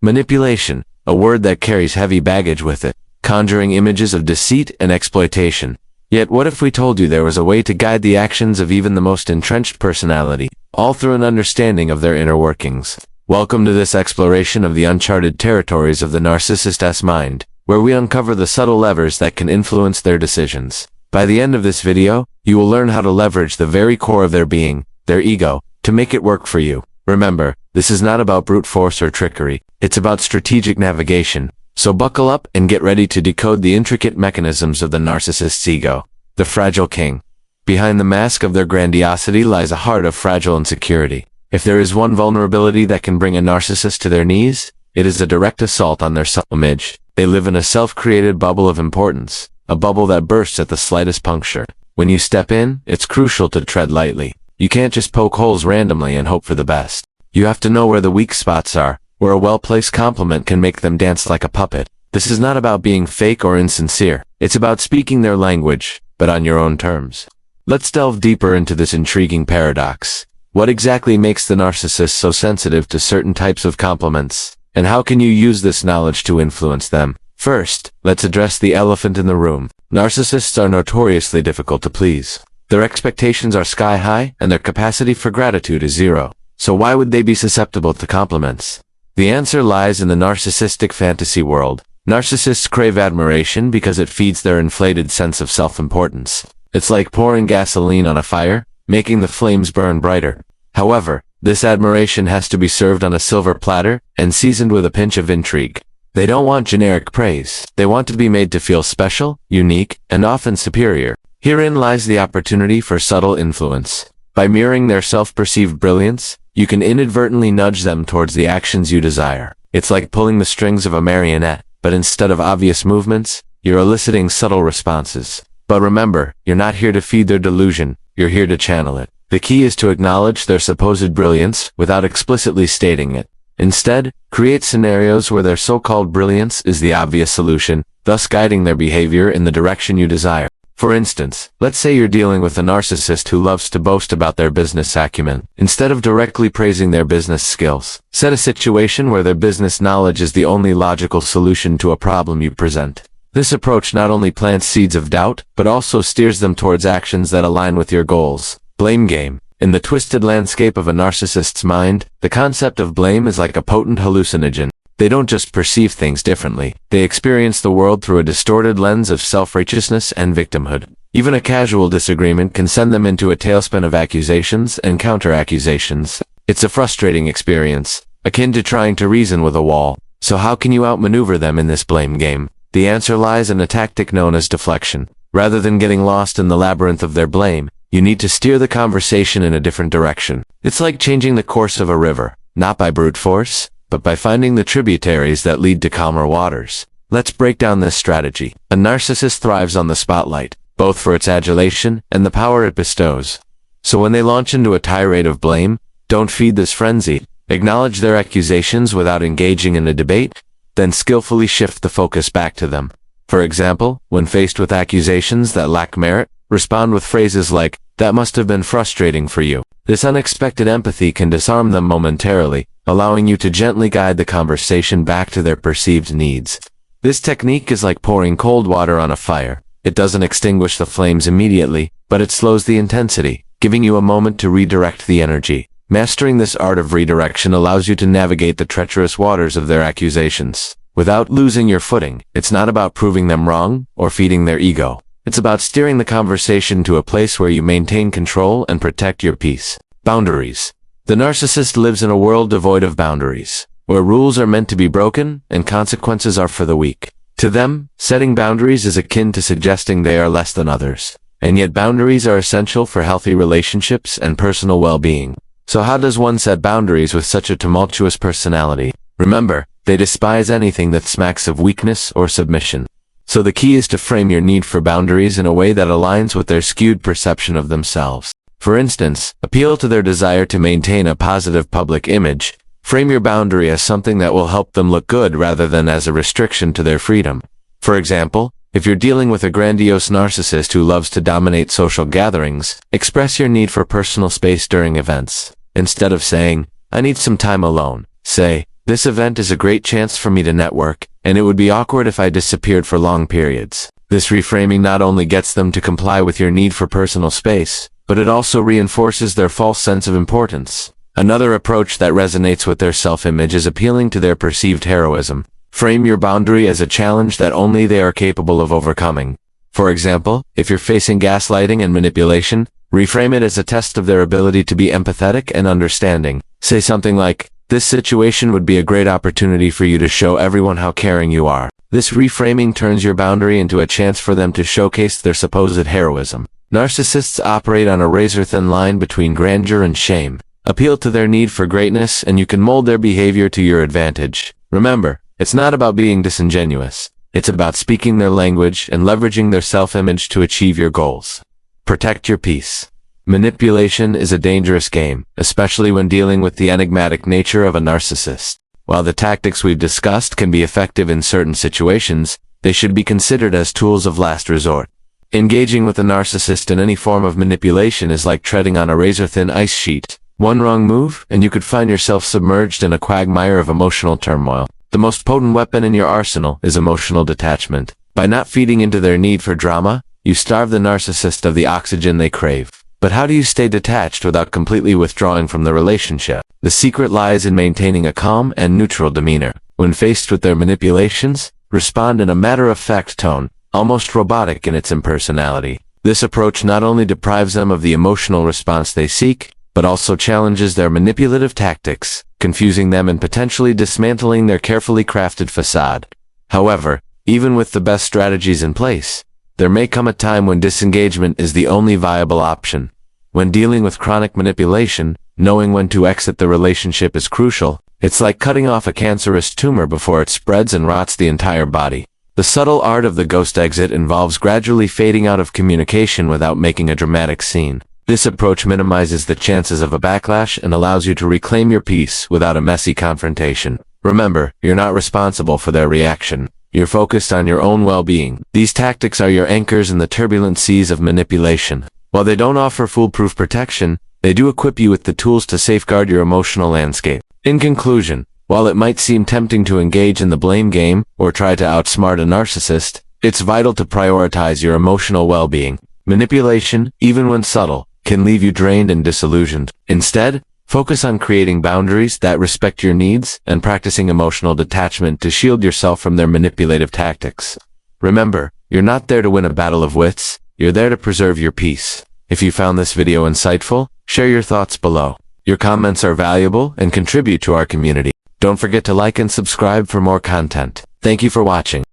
Manipulation, a word that carries heavy baggage with it, conjuring images of deceit and exploitation. Yet what if we told you there was a way to guide the actions of even the most entrenched personality, all through an understanding of their inner workings? Welcome to this exploration of the uncharted territories of the narcissist's mind, where we uncover the subtle levers that can influence their decisions. By the end of this video, you will learn how to leverage the very core of their being, their ego, to make it work for you. Remember, this is not about brute force or trickery, it's about strategic navigation. So buckle up and get ready to decode the intricate mechanisms of the narcissist's ego. The fragile king. Behind the mask of their grandiosity lies a heart of fragile insecurity. If there is one vulnerability that can bring a narcissist to their knees, it is a direct assault on their self-image. They live in a self-created bubble of importance, a bubble that bursts at the slightest puncture. When you step in, it's crucial to tread lightly. You can't just poke holes randomly and hope for the best. You have to know where the weak spots are, where a well-placed compliment can make them dance like a puppet. This is not about being fake or insincere. It's about speaking their language, but on your own terms. Let's delve deeper into this intriguing paradox. What exactly makes the narcissist so sensitive to certain types of compliments? And how can you use this knowledge to influence them? First, let's address the elephant in the room. Narcissists are notoriously difficult to please. Their expectations are sky high, and their capacity for gratitude is zero. So why would they be susceptible to compliments? The answer lies in the narcissistic fantasy world. Narcissists crave admiration because it feeds their inflated sense of self-importance. It's like pouring gasoline on a fire, making the flames burn brighter. However, this admiration has to be served on a silver platter and seasoned with a pinch of intrigue. They don't want generic praise. They want to be made to feel special, unique, and often superior. Herein lies the opportunity for subtle influence. By mirroring their self-perceived brilliance, you can inadvertently nudge them towards the actions you desire. It's like pulling the strings of a marionette, but instead of obvious movements, you're eliciting subtle responses. But remember, you're not here to feed their delusion, you're here to channel it. The key is to acknowledge their supposed brilliance without explicitly stating it. Instead, create scenarios where their so-called brilliance is the obvious solution, thus guiding their behavior in the direction you desire. For instance, let's say you're dealing with a narcissist who loves to boast about their business acumen. Instead of directly praising their business skills, set a situation where their business knowledge is the only logical solution to a problem you present. This approach not only plants seeds of doubt, but also steers them towards actions that align with your goals. Blame game. In the twisted landscape of a narcissist's mind, the concept of blame is like a potent hallucinogen. They don't just perceive things differently, they experience the world through a distorted lens of self-righteousness and victimhood. Even a casual disagreement can send them into a tailspin of accusations and counter-accusations. It's a frustrating experience, akin to trying to reason with a wall. So how can you outmaneuver them in this blame game? The answer lies in a tactic known as deflection. Rather than getting lost in the labyrinth of their blame, you need to steer the conversation in a different direction. It's like changing the course of a river, not by brute force, but by finding the tributaries that lead to calmer waters. Let's break down this strategy. A narcissist thrives on the spotlight, both for its adulation and the power it bestows. So when they launch into a tirade of blame, don't feed this frenzy. Acknowledge their accusations without engaging in a debate, then skillfully shift the focus back to them. For example, when faced with accusations that lack merit, respond with phrases like, "That must have been frustrating for you." This unexpected empathy can disarm them momentarily, allowing you to gently guide the conversation back to their perceived needs. This technique is like pouring cold water on a fire. It doesn't extinguish the flames immediately, but it slows the intensity, giving you a moment to redirect the energy. Mastering this art of redirection allows you to navigate the treacherous waters of their accusations without losing your footing. It's not about proving them wrong or feeding their ego. It's about steering the conversation to a place where you maintain control and protect your peace. Boundaries. The narcissist lives in a world devoid of boundaries, where rules are meant to be broken and consequences are for the weak. To them, setting boundaries is akin to suggesting they are less than others. And yet boundaries are essential for healthy relationships and personal well-being. So how does one set boundaries with such a tumultuous personality? Remember, they despise anything that smacks of weakness or submission. So the key is to frame your need for boundaries in a way that aligns with their skewed perception of themselves. For instance, appeal to their desire to maintain a positive public image. Frame your boundary as something that will help them look good rather than as a restriction to their freedom. For example, if you're dealing with a grandiose narcissist who loves to dominate social gatherings, express your need for personal space during events. Instead of saying, "I need some time alone," say, This event is a great chance for me to network, and it would be awkward if I disappeared for long periods. This reframing not only gets them to comply with your need for personal space, but it also reinforces their false sense of importance. Another approach that resonates with their self-image is appealing to their perceived heroism. Frame your boundary as a challenge that only they are capable of overcoming. For example, if you're facing gaslighting and manipulation, reframe it as a test of their ability to be empathetic and understanding. Say something like, "This situation would be a great opportunity for you to show everyone how caring you are." This reframing turns your boundary into a chance for them to showcase their supposed heroism. Narcissists operate on a razor-thin line between grandeur and shame. Appeal to their need for greatness, and you can mold their behavior to your advantage. Remember, it's not about being disingenuous. It's about speaking their language and leveraging their self-image to achieve your goals. Protect your peace. Manipulation is a dangerous game, especially when dealing with the enigmatic nature of a narcissist. While the tactics we've discussed can be effective in certain situations, they should be considered as tools of last resort. Engaging with a narcissist in any form of manipulation is like treading on a razor-thin ice sheet. One wrong move, and you could find yourself submerged in a quagmire of emotional turmoil. The most potent weapon in your arsenal is emotional detachment. By not feeding into their need for drama, you starve the narcissist of the oxygen they crave. But how do you stay detached without completely withdrawing from the relationship? The secret lies in maintaining a calm and neutral demeanor. When faced with their manipulations, respond in a matter-of-fact tone, almost robotic in its impersonality. This approach not only deprives them of the emotional response they seek, but also challenges their manipulative tactics, confusing them and potentially dismantling their carefully crafted facade. However, even with the best strategies in place, there may come a time when disengagement is the only viable option. When dealing with chronic manipulation, knowing when to exit the relationship is crucial. It's like cutting off a cancerous tumor before it spreads and rots the entire body. The subtle art of the ghost exit involves gradually fading out of communication without making a dramatic scene. This approach minimizes the chances of a backlash and allows you to reclaim your peace without a messy confrontation. Remember, you're not responsible for their reaction. You're focused on your own well-being. These tactics are your anchors in the turbulent seas of manipulation. While they don't offer foolproof protection, they do equip you with the tools to safeguard your emotional landscape. In conclusion, while it might seem tempting to engage in the blame game or try to outsmart a narcissist, it's vital to prioritize your emotional well-being. Manipulation, even when subtle, can leave you drained and disillusioned. Instead, focus on creating boundaries that respect your needs and practicing emotional detachment to shield yourself from their manipulative tactics. Remember, you're not there to win a battle of wits, you're there to preserve your peace. If you found this video insightful, share your thoughts below. Your comments are valuable and contribute to our community. Don't forget to like and subscribe for more content. Thank you for watching.